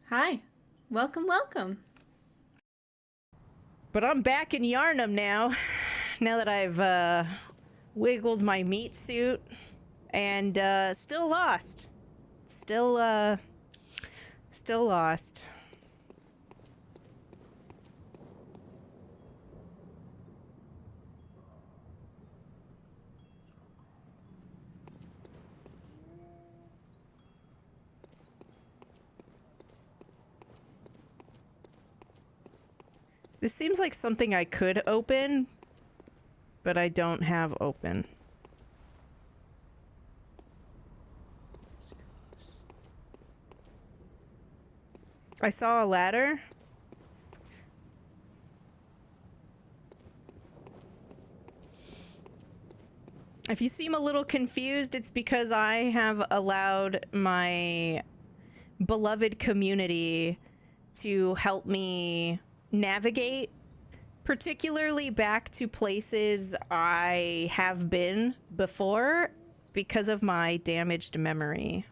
Hi. Welcome, welcome. But I'm back in Yarnum now. Now that I've wiggled my meat suit and still lost. Still lost. This seems like something I could open, but I don't have open. I saw a ladder. If you seem a little confused, it's because I have allowed my beloved community to help me navigate, particularly back to places I have been before because of my damaged memory.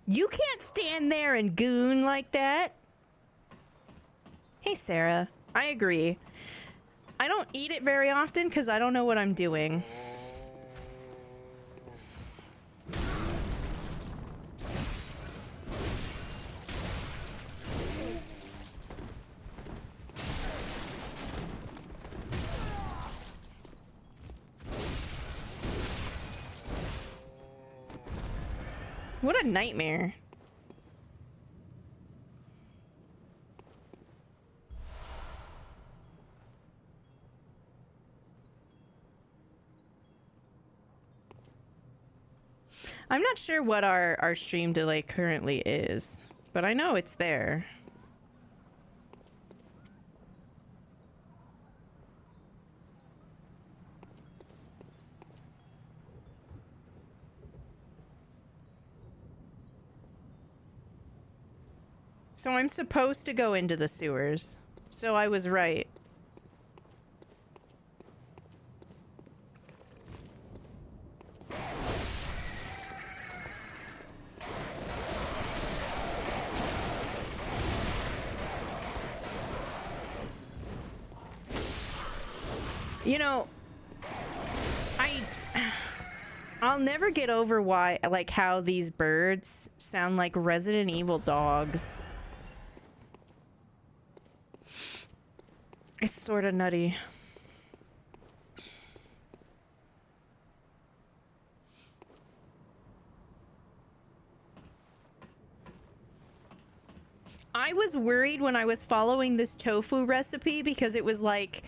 You can't stand there and goon like that. Hey, Sarah. I agree. I don't eat it very often because I don't know what I'm doing. What a nightmare. I'm not sure what our stream delay currently is, but I know it's there. So I'm supposed to go into the sewers. So I was right. You know, I'll never get over why, like, how these birds sound like Resident Evil dogs. It's sort of nutty. I was worried when I was following this tofu recipe because it was like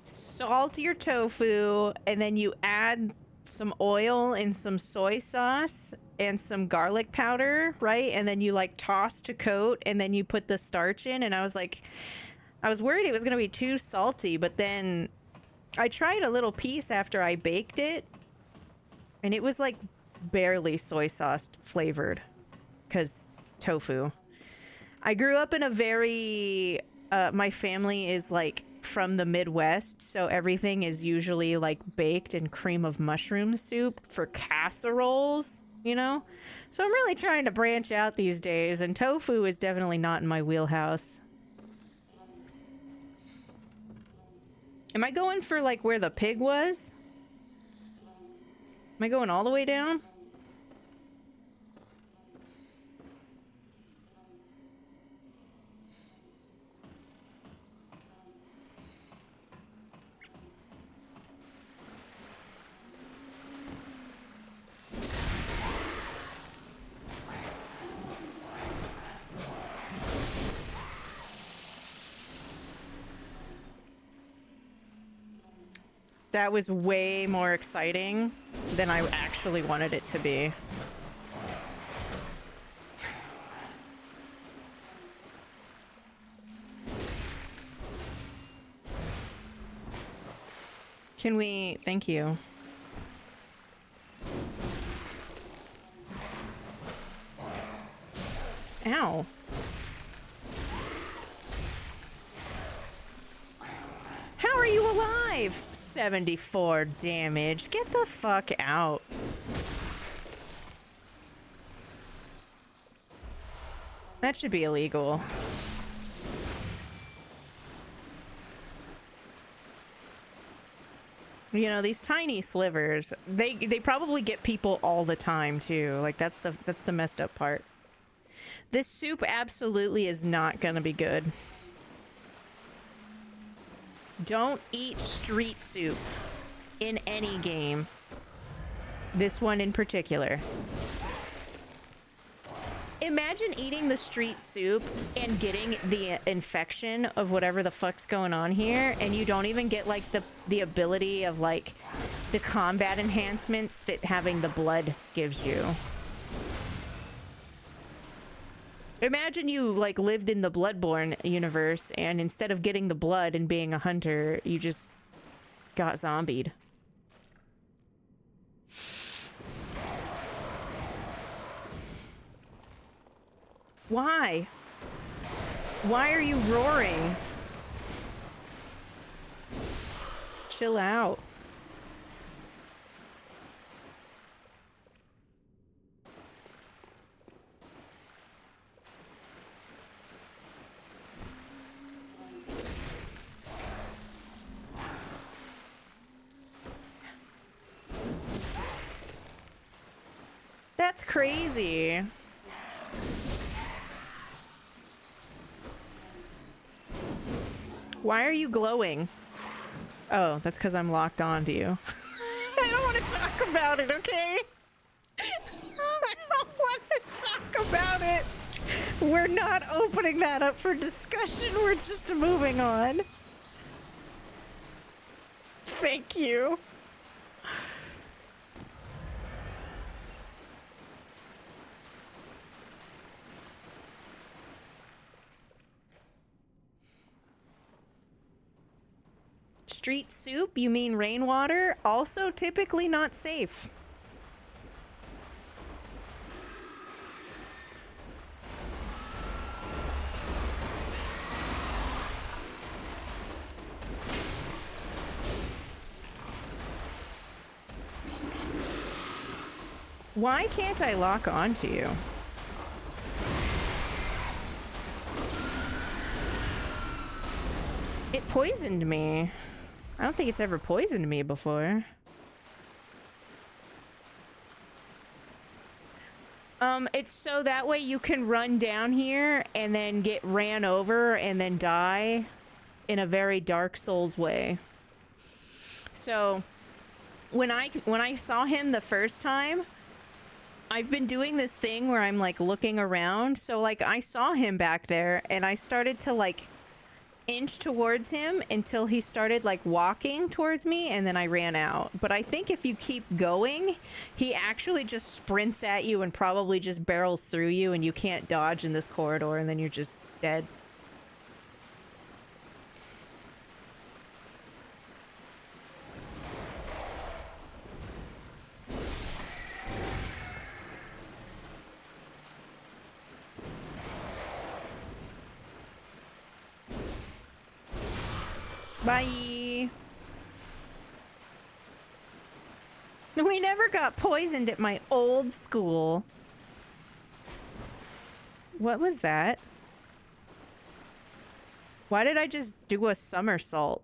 salt your tofu and then you add some oil and some soy sauce and some garlic powder, right? And then you like toss to coat and then you put the starch in, and I was like, I was worried it was gonna be too salty, but then I tried a little piece after I baked it and it was like barely soy sauce flavored because tofu. I grew up in a very my family is like from the Midwest, so everything is usually like baked in cream of mushroom soup for casseroles, you know? So I'm really trying to branch out these days, and tofu is definitely not in my wheelhouse. Am I going for like where the pig was? Am I going all the way down? That was way more exciting than I actually wanted it to be. Can we... Thank you. Ow. How are you alive? 74 damage. Get the fuck out. That should be illegal. You know, these tiny slivers, they probably get people all the time too. Like that's the messed up part. This soup absolutely is not gonna be good. Don't eat street soup in any game. This one in particular. Imagine eating the street soup and getting the infection of whatever the fuck's going on here, and you don't even get, like, the ability of, like, the combat enhancements that having the blood gives you. Imagine you, like, lived in the Bloodborne universe, and instead of getting the blood and being a hunter, you just got zombied. Why? Why are you roaring? Chill out. That's crazy. Why are you glowing? Oh, that's because I'm locked on to you. I don't want to talk about it, okay? I don't want to talk about it. We're not opening that up for discussion. We're just moving on. Thank you. Street soup? You mean rainwater? Also typically not safe. Why can't I lock onto you? It poisoned me. I don't think it's ever poisoned me before. It's so that way you can run down here and then get ran over and then die in a very Darksouls way. So, when I saw him the first time, I've been doing this thing where I'm like looking around. So like I saw him back there and I started to like inch towards him until he started like walking towards me, and then I ran out. But I think if you keep going, he actually just sprints at you and probably just barrels through you, and you can't dodge in this corridor, and then you're just dead. Bye. We never got poisoned at my old school. What was that? Why did I just do a somersault?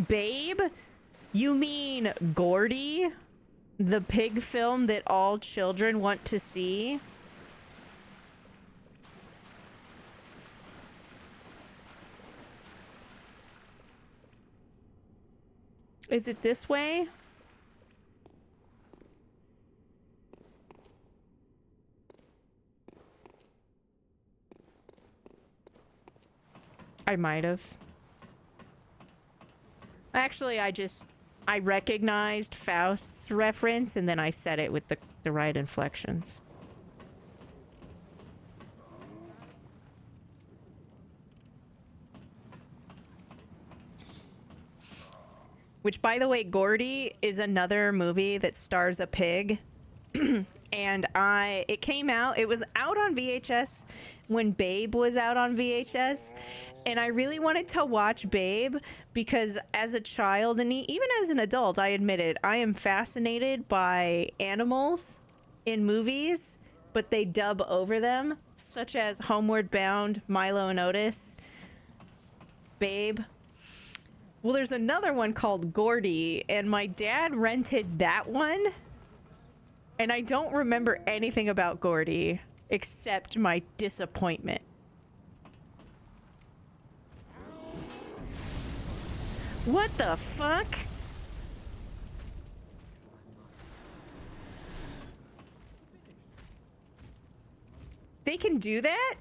Babe? You mean Gordy? The pig film that all children want to see? Is it this way? I might have. Actually, I recognized Faust's reference, and then I said it with the right inflections. Which, by the way, Gordy is another movie that stars a pig. And it came out, it was out on VHS when Babe was out on VHS. And I really wanted to watch Babe because as a child, and even as an adult, I admit it, I am fascinated by animals in movies, but they dub over them, such as Homeward Bound, Milo and Otis, Babe. Well, there's another one called Gordy, and my dad rented that one. And I don't remember anything about Gordy except my disappointment. What the fuck? They can do that?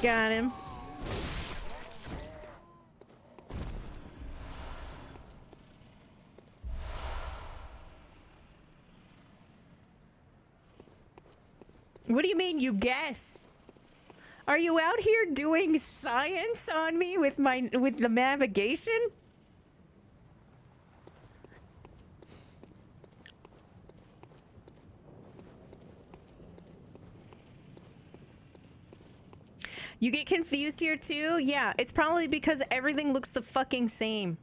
Got him. What do you mean you guess? Are you out here doing science on me with the navigation? You get confused here too? Yeah, it's probably because everything looks the fucking same.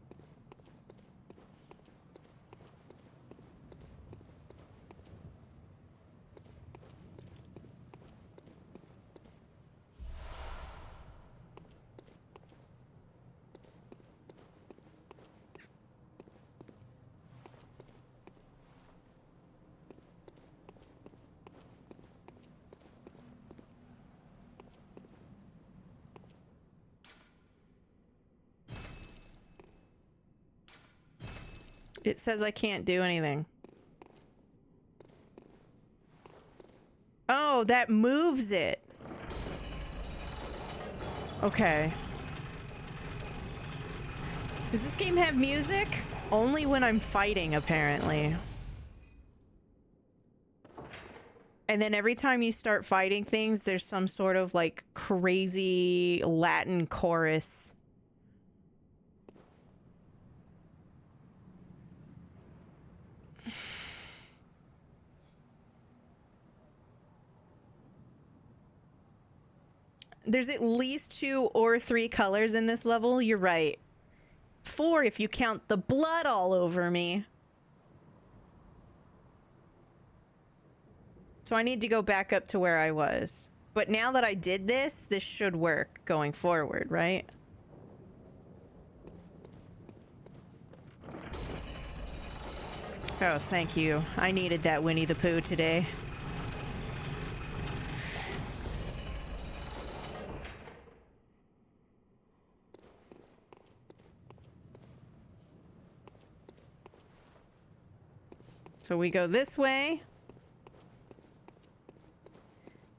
It says I can't do anything. Oh, that moves it. Okay. Does this game have music? Only when I'm fighting, apparently. And then every time you start fighting things, there's some sort of, like, crazy Latin chorus. There's at least 2 or 3 colors in this level. You're right. 4 if you count the blood all over me. So I need to go back up to where I was. But now that I did this, this should work going forward, right? Oh, thank you. I needed that Winnie the Pooh today. So we go this way.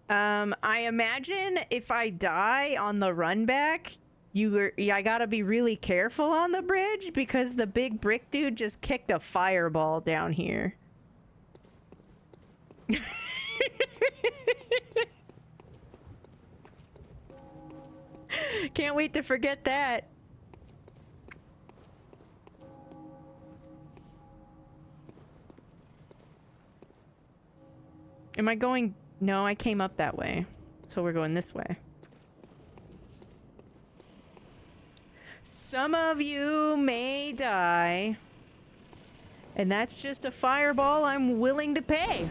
I imagine if I die on the run back, I gotta be really careful on the bridge because the big brick dude just kicked a fireball down here. Can't wait to forget that. Am I going? No, I came up that way. So we're going this way. Some of you may die. And that's just a fireball I'm willing to pay.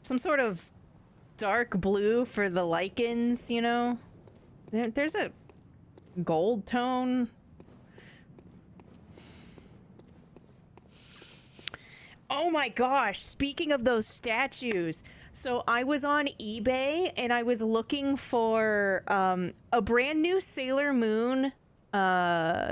Some sort of dark blue for the lichens, you know? There's a gold tone. Oh my gosh, speaking of those statues. So I was on eBay and I was looking for a brand new Sailor Moon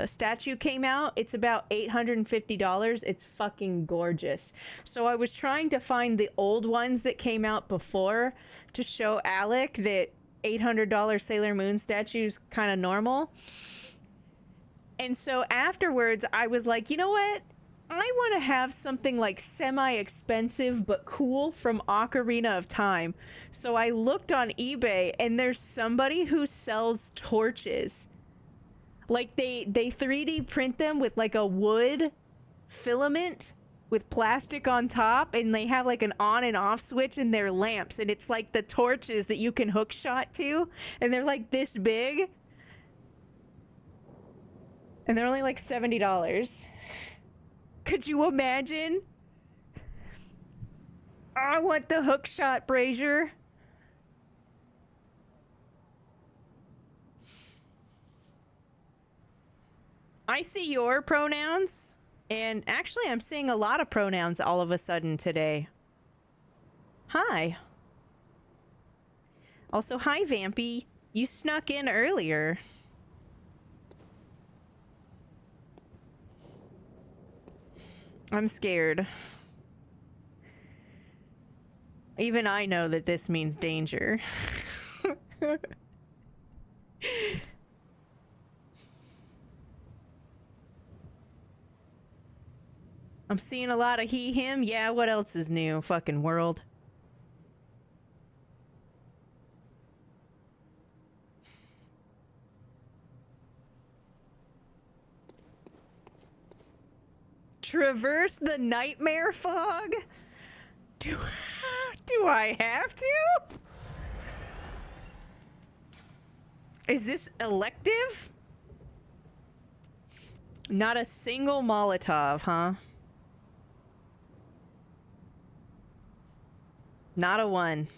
statue came out. It's about $850. It's fucking gorgeous. So I was trying to find the old ones that came out before to show Alec that $800 Sailor Moon statue's kind of normal. And so afterwards I was like, you know what? I want to have something like semi-expensive but cool from Ocarina of Time. So I looked on eBay and there's somebody who sells torches. Like they 3D print them with like a wood filament with plastic on top, and they have like an on and off switch in their lamps, and it's like the torches that you can hook shot to, and they're like this big. And they're only like $70. Could you imagine? I want the hook shot brazier. I see your pronouns, and actually I'm seeing a lot of pronouns all of a sudden today. Hi. Also, hi Vampy. You snuck in earlier. I'm scared. Even I know that this means danger. I'm seeing a lot of he, him. Yeah, what else is new? Fucking world. Traverse the nightmare fog? Do I have to? Is this elective? Not a single Molotov, huh? Not a one.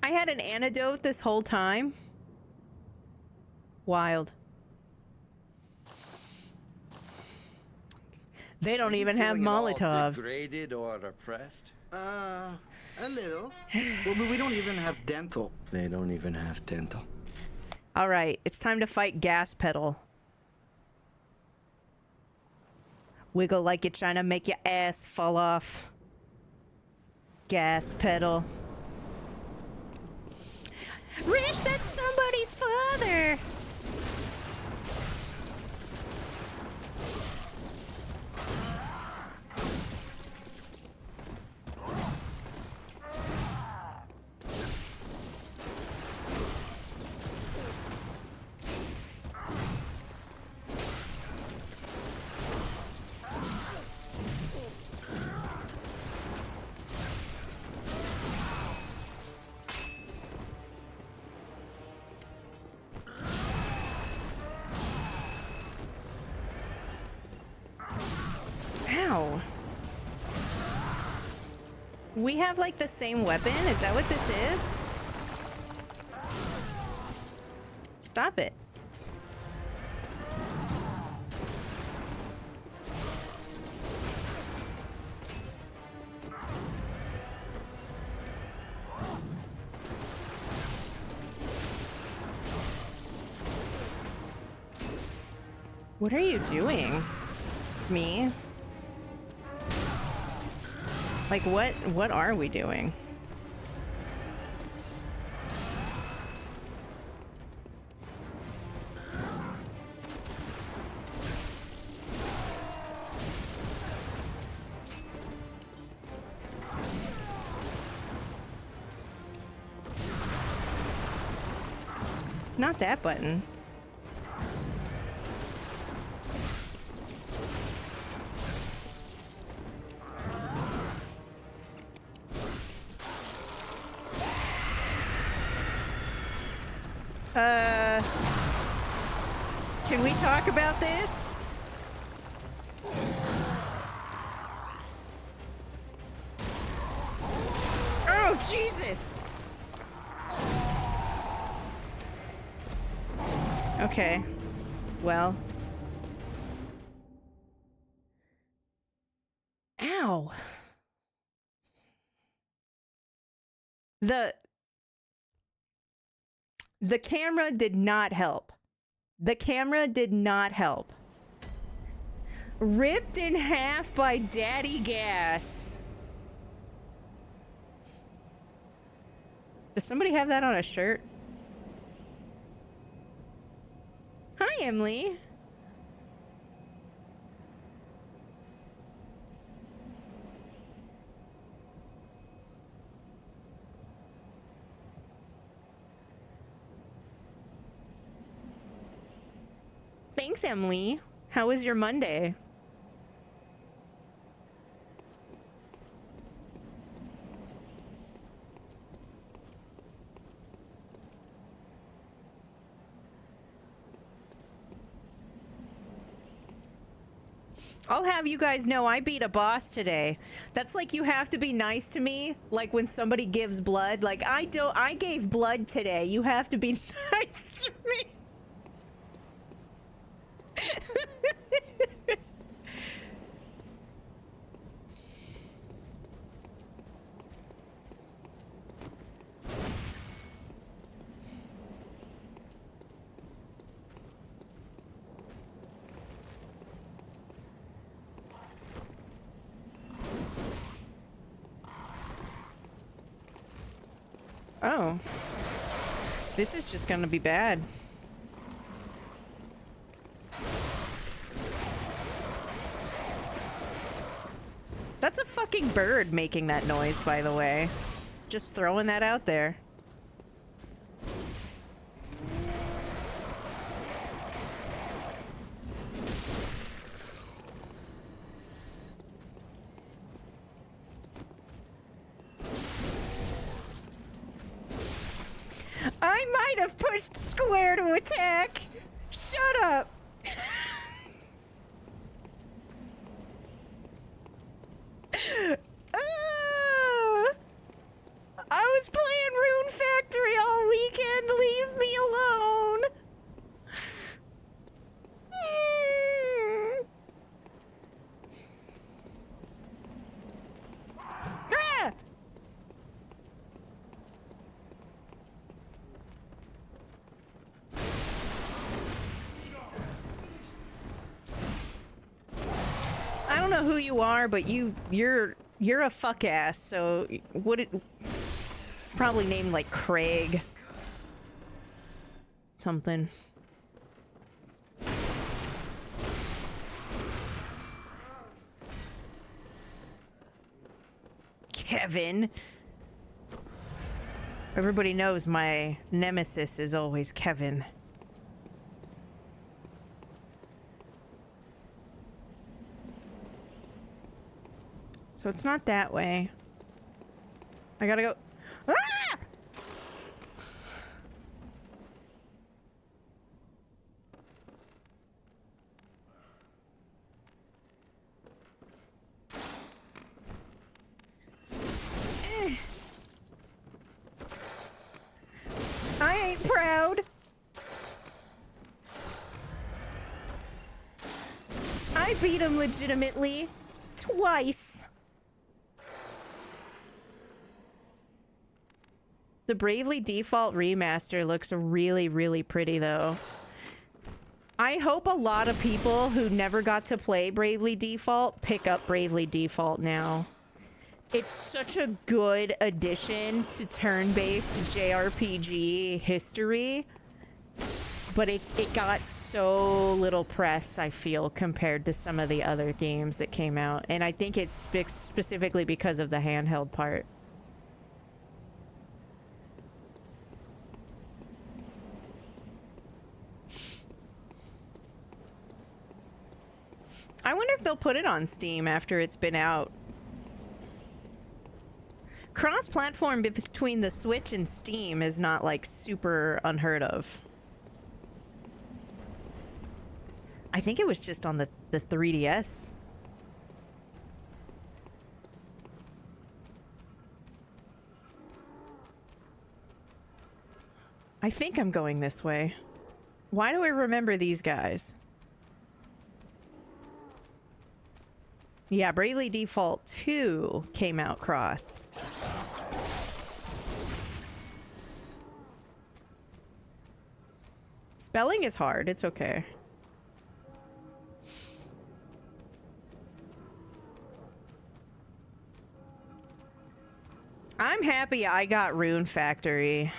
I had an antidote this whole time. Wild. They don't even have Molotovs. Degraded or oppressed? A little. Well, but we don't even have dental. They don't even have dental. All right, it's time to fight Gas Pedal. Wiggle like you're trying to make your ass fall off. Gas Pedal. Rish, that's somebody's father! Ow. We have like the same weapon? Is that what this is? Stop it. What are you doing? Me? Like, what are we doing? Not that button. Can we talk about this? Oh, Jesus! Okay. Well. Ow. The camera did not help. The camera did not help. Ripped in half by Daddy Gas. Does somebody have that on a shirt? Hi, Emily. Thanks, Emily. How was your Monday? I'll have you guys know I beat a boss today. That's like you have to be nice to me, like when somebody gives blood. Like, I gave blood today. You have to be nice to me. Oh. This is just gonna be bad. That's a fucking bird making that noise, by the way. Just throwing that out there. I might have pushed square to attack. Shut up. I was playing Rune Factory all weekend. Leave me alone. Ah! I don't know who you are, but you're a fuck ass. So would it probably named like Craig something. Kevin. Everybody knows my nemesis is always Kevin. So it's not that way. I gotta go. Ah! I ain't proud. I beat him legitimately. Twice. The Bravely Default remaster looks really, really pretty, though. I hope a lot of people who never got to play Bravely Default pick up Bravely Default now. It's such a good addition to turn-based JRPG history, but it got so little press, I feel, compared to some of the other games that came out. And I think it's specifically because of the handheld part. I wonder if they'll put it on Steam after it's been out. Cross-platform between the Switch and Steam is not, like, super unheard of. I think it was just on the 3DS. I think I'm going this way. Why do I remember these guys? Yeah, Bravely Default 2 came out cross. Spelling is hard. It's okay. I'm happy I got Rune Factory.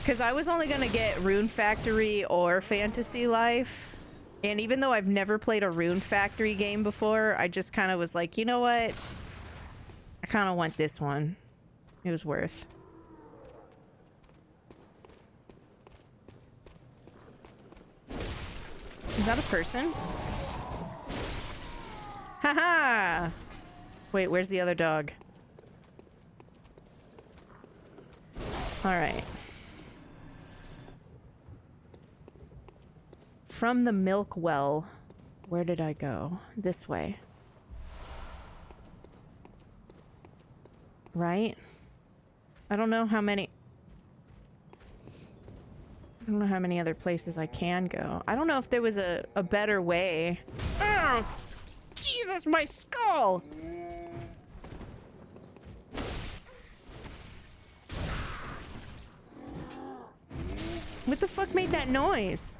Because I was only going to get Rune Factory or Fantasy Life. And even though I've never played a Rune Factory game before, I just kind of was like, you know what? I kind of want this one. It was worth. Is that a person? Haha! Wait, where's the other dog? Alright. From the milk well. Where did I go? This way. Right? I don't know how many other places I can go. I don't know if there was a better way. Oh! Jesus, my skull! What the fuck made that noise?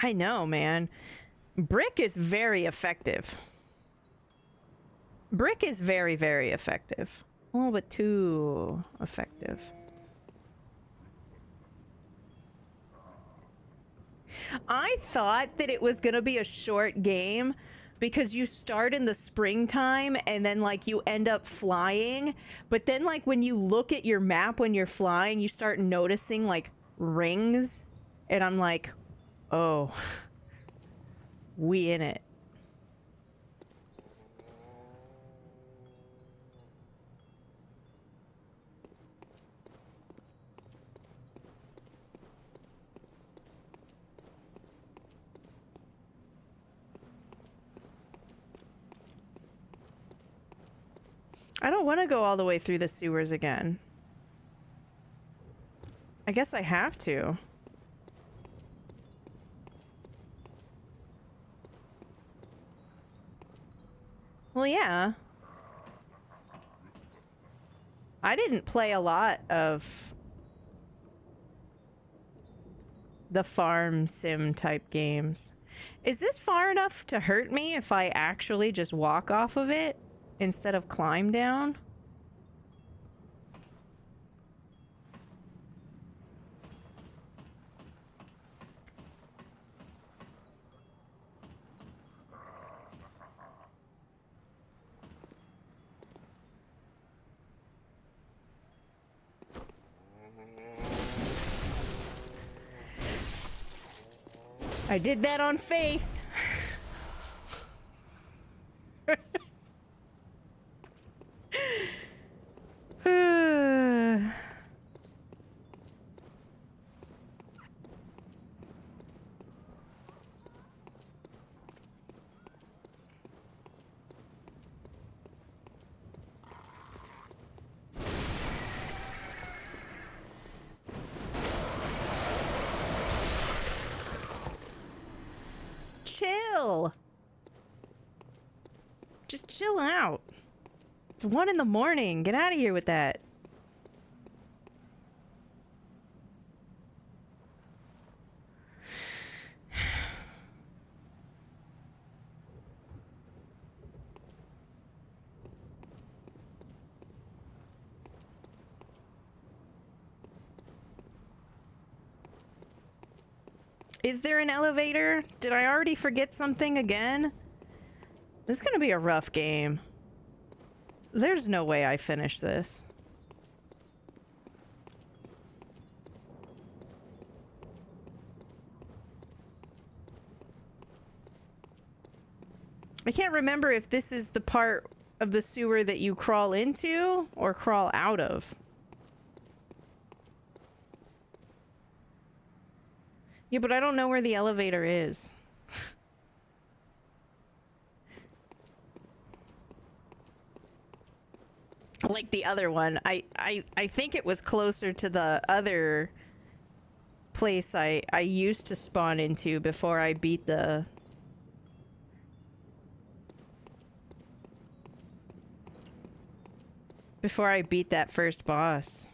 I know, man. Brick is very effective. Brick is very, very effective. A little bit too effective. I thought that it was gonna be a short game because you start in the springtime and then like you end up flying, but then like when you look at your map when you're flying, you start noticing like rings, and I'm like, oh, we in it. I don't want to go all the way through the sewers again. I guess I have to. Well, yeah. I didn't play a lot of the farm sim type games. Is this far enough to hurt me if I actually just walk off of it instead of climb down? I did that on faith. Chill. Just chill out. It's 1 in the morning. Get out of here with that. Is there an elevator? Did I already forget something again? This is gonna be a rough game. There's no way I finish this. I can't remember if this is the part of the sewer that you crawl into or crawl out of. Yeah, but I don't know where the elevator is. like the other one. I think it was closer to the other place I used to spawn into before I beat the... Before I beat that first boss.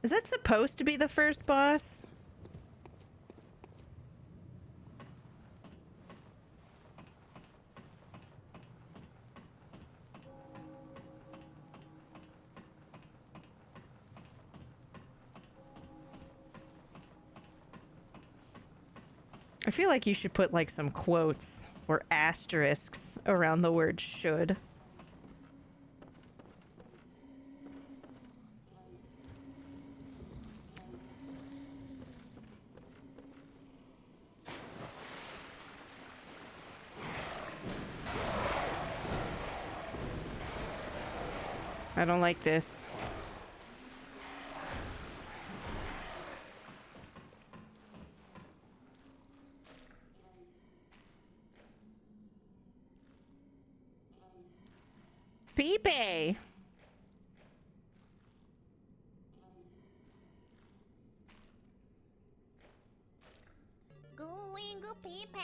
Is that supposed to be the first boss? I feel like you should put like some quotes or asterisks around the word should. I don't like this. Pepe! Going go Pepe.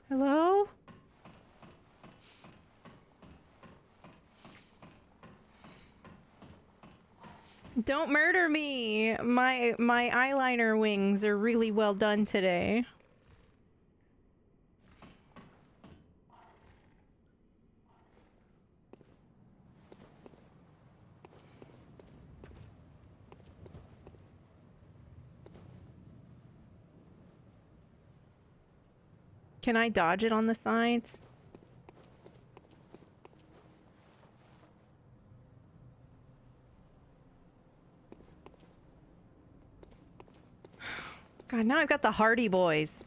Hello? Don't murder me! My eyeliner wings are really well done today. Can I dodge it on the sides? God, now I've got the Hardy Boys.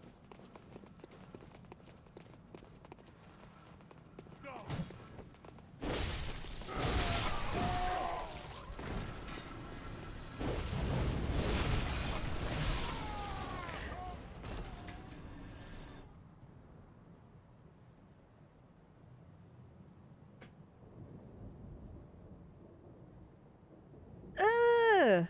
Ugh.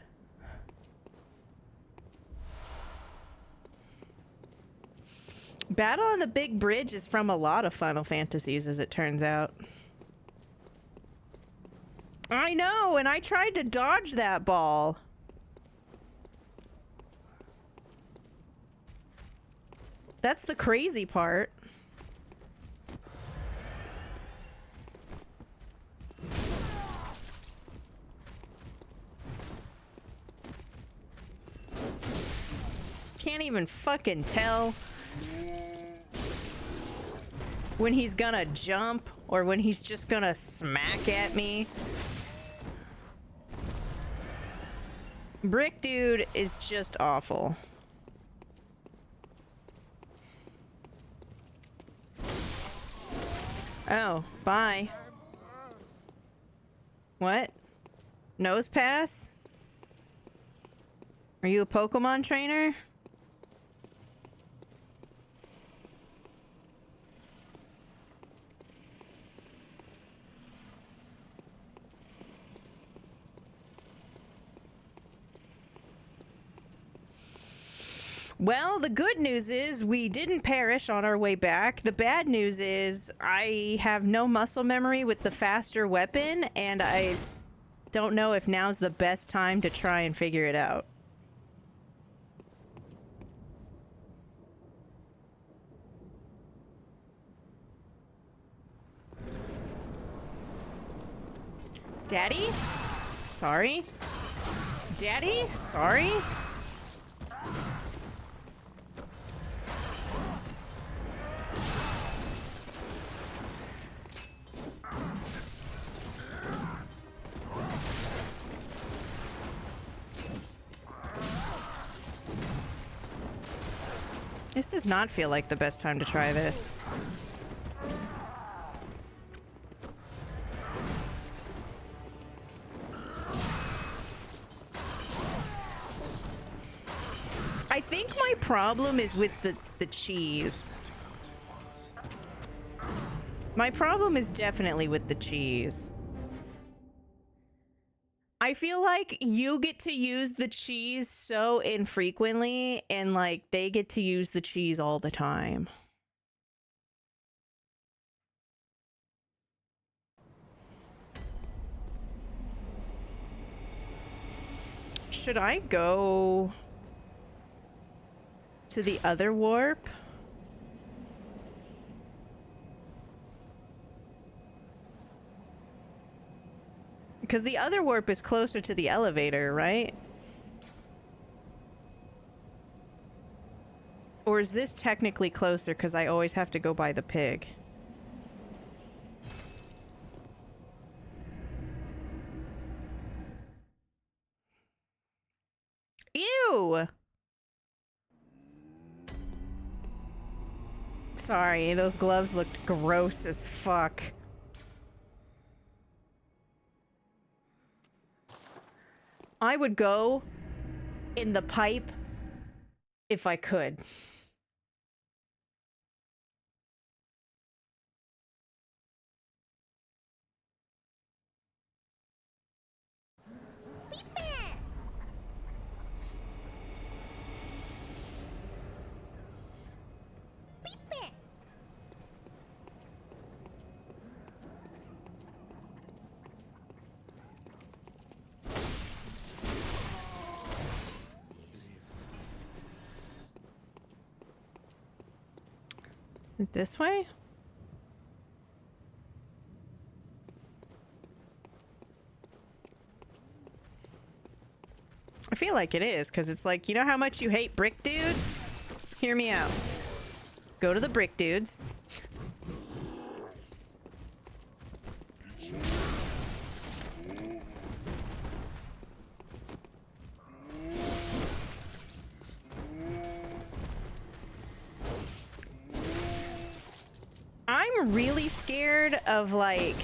Battle on the Big Bridge is from a lot of Final Fantasies, as it turns out. I know, and I tried to dodge that ball. That's the crazy part. Can't even fucking tell when he's gonna jump or when he's just gonna smack at me. Brick Dude is just awful. Oh, bye. What? Nose pass? Are you a Pokemon trainer? Well, the good news is we didn't perish on our way back. The bad news is I have no muscle memory with the faster weapon, and I don't know if now's the best time to try and figure it out. Daddy? Sorry? Daddy? Sorry? This does not feel like the best time to try this. I think my problem is with the cheese. My problem is definitely with the cheese. I feel like you get to use the cheese so infrequently, and like they get to use the cheese all the time. Should I go to the other warp? Because the other warp is closer to the elevator, right? Or is this technically closer because I always have to go by the pig? Ew! Sorry, those gloves looked gross as fuck. I would go in the pipe if I could. This way? I feel like it is, because it's like, you know how much you hate brick dudes? Hear me out. Go to the brick dudes. I'm really scared of, like,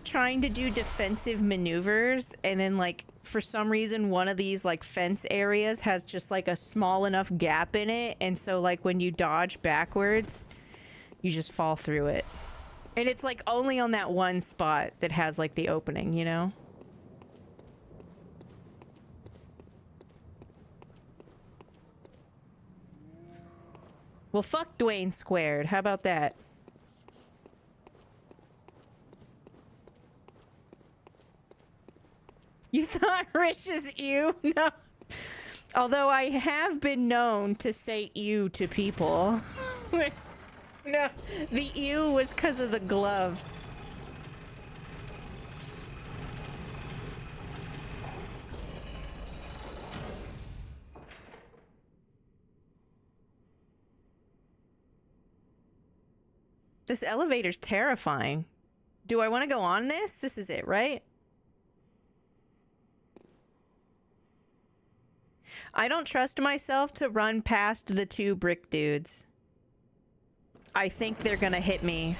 trying to do defensive maneuvers, and then, like, for some reason, one of these, like, fence areas has just, like, a small enough gap in it, and so, like, when you dodge backwards, you just fall through it. And it's, like, only on that one spot that has, like, the opening, you know? Well, fuck Dwayne squared. How about that? You thought Rish is ew? No. Although I have been known to say ew to people. No, the ew was because of the gloves. This elevator's terrifying. Do I want to go on this? This is it, right? I don't trust myself to run past the two brick dudes. I think they're gonna hit me.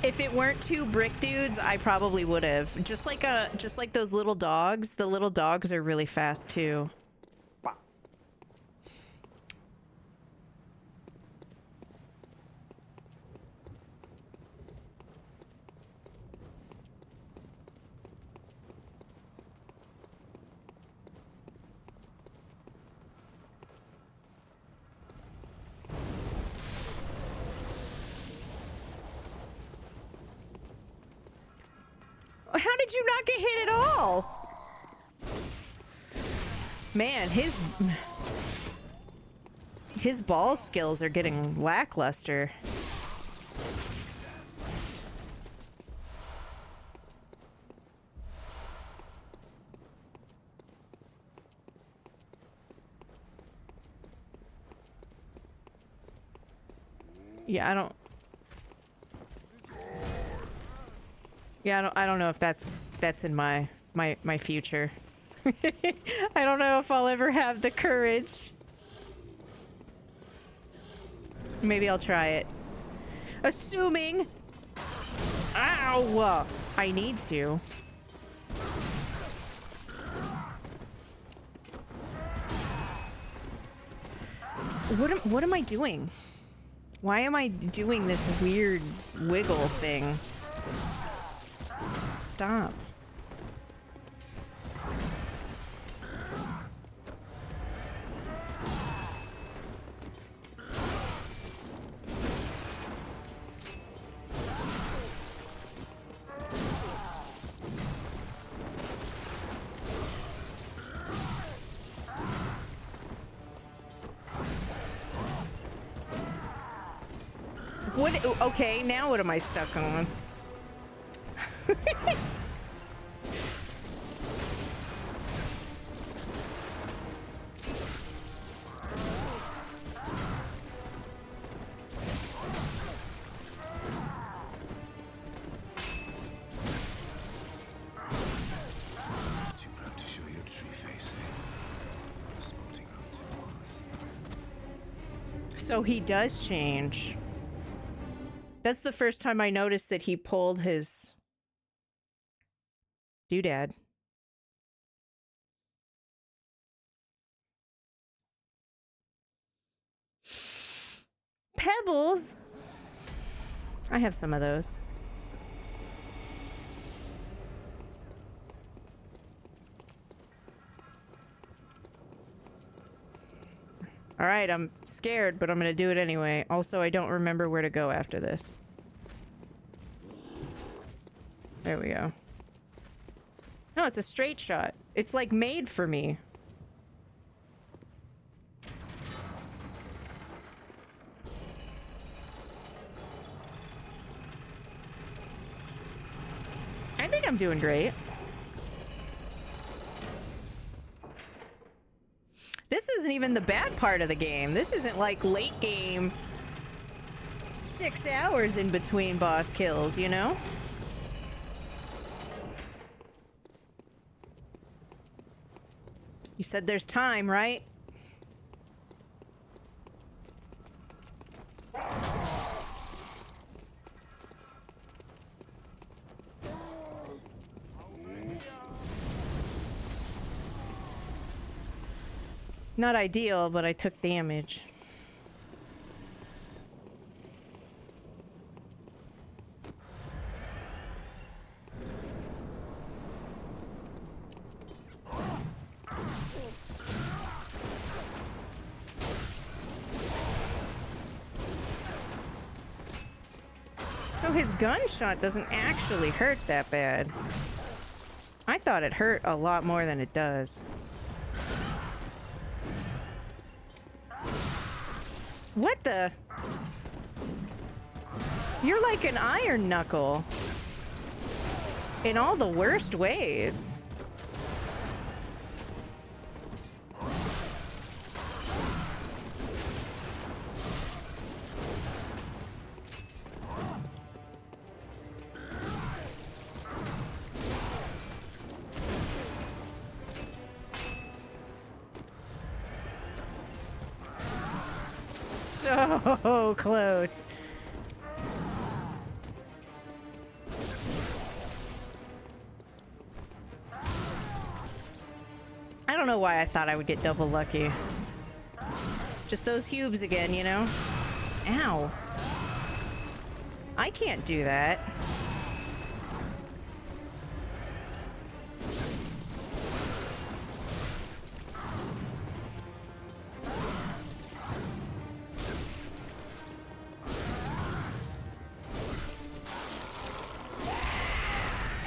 If it weren't two brick dudes, I probably would have. Just like those little dogs. The little dogs are really fast too. How did you not get hit at all? Man, his ball skills are getting lackluster. Yeah, I don't know if that's in my future. I don't know if I'll ever have the courage. Maybe I'll try it. Assuming... Ow! I need to. What am I doing? Why am I doing this weird wiggle thing? Stop. What? Okay, now what am I stuck on? Too proud to show your true face, eh? A sporting hunt it was. So he does change. That's the first time I noticed that he pulled his doodad. Pebbles? I have some of those. Alright, I'm scared, but I'm gonna do it anyway. Also, I don't remember where to go after this. There we go. No, it's a straight shot. It's like made for me. I think I'm doing great. This isn't even the bad part of the game. This isn't like late game. 6 hours in between boss kills, you know? You said there's time, right? Not ideal, but I took damage. So his gunshot doesn't actually hurt that bad. I thought it hurt a lot more than it does. What the? You're like an iron knuckle. In all the worst ways. So close. I don't know why I thought I would get double lucky. Just those hubes again, you know? Ow. I can't do that.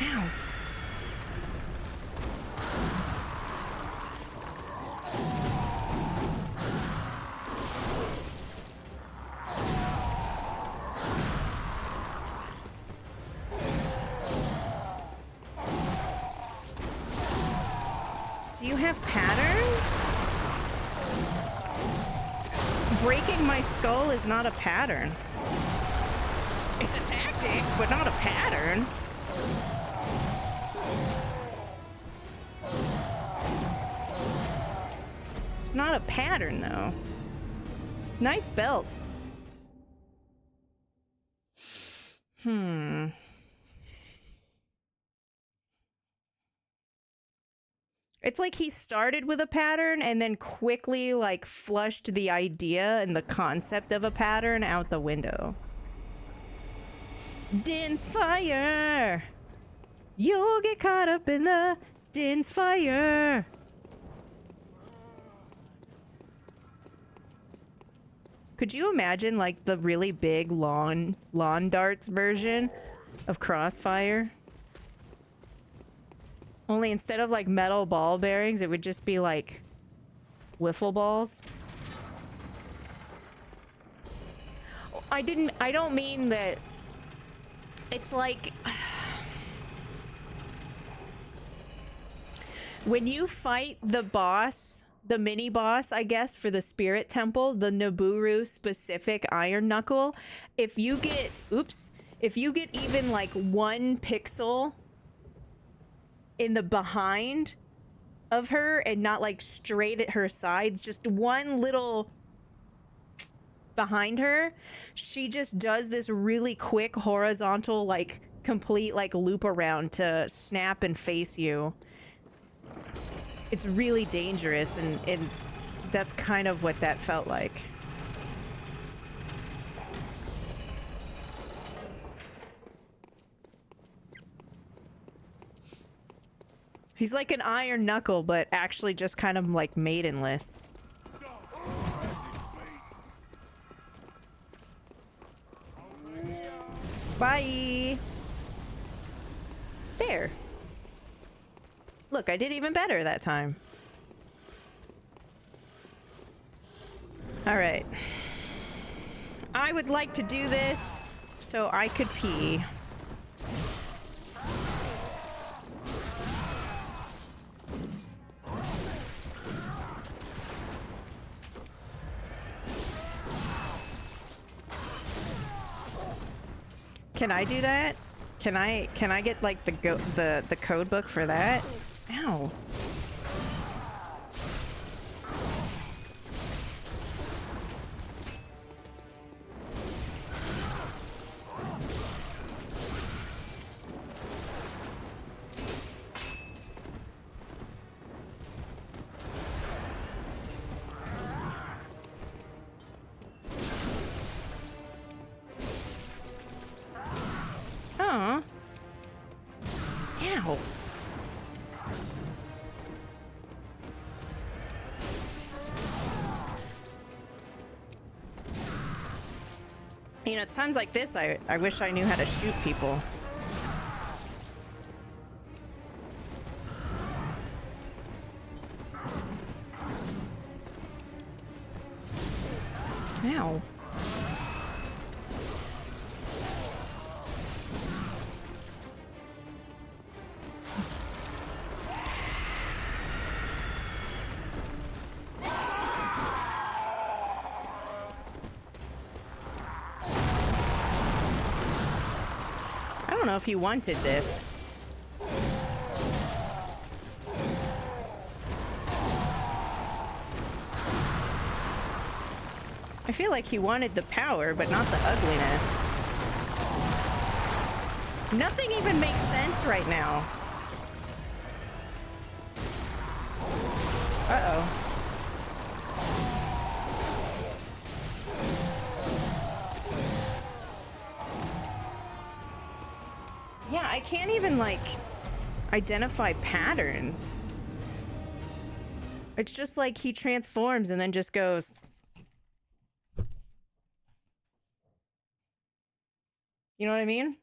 Ow. Do you have patterns? Breaking my skull is not a pattern. It's a tactic, but not a pattern. It's not a pattern, though. Nice belt. It's like he started with a pattern and then quickly like flushed the idea and the concept of a pattern out the window. Din's fire! You'll get caught up in the Din's fire! Could you imagine like the really big lawn darts version of Crossfire? Only instead of like metal ball bearings, it would just be like wiffle balls. I don't mean that. It's like when you fight the boss, the mini boss, I guess, for the Spirit Temple, the Nibiru specific Iron Knuckle, if you get even like 1 pixel in the behind of her and not like straight at her sides, just one little behind her, she just does this really quick horizontal like complete like loop around to snap and face you. It's really dangerous, and that's kind of what that felt like. He's like an Iron Knuckle, but actually just kind of like maidenless. Bye! There. Look, I did even better that time. Alright. I would like to do this so I could pee. Can I do that? Can I get like the code book for that? Ow. Aw. Ow. You know, it's times like this I wish I knew how to shoot people. Ow. I don't know if you wanted this. I feel like he wanted the power, but not the ugliness. Nothing even makes sense right now. Uh-oh. Yeah, I can't even, like, identify patterns. It's just like he transforms and then just goes... You know what I mean?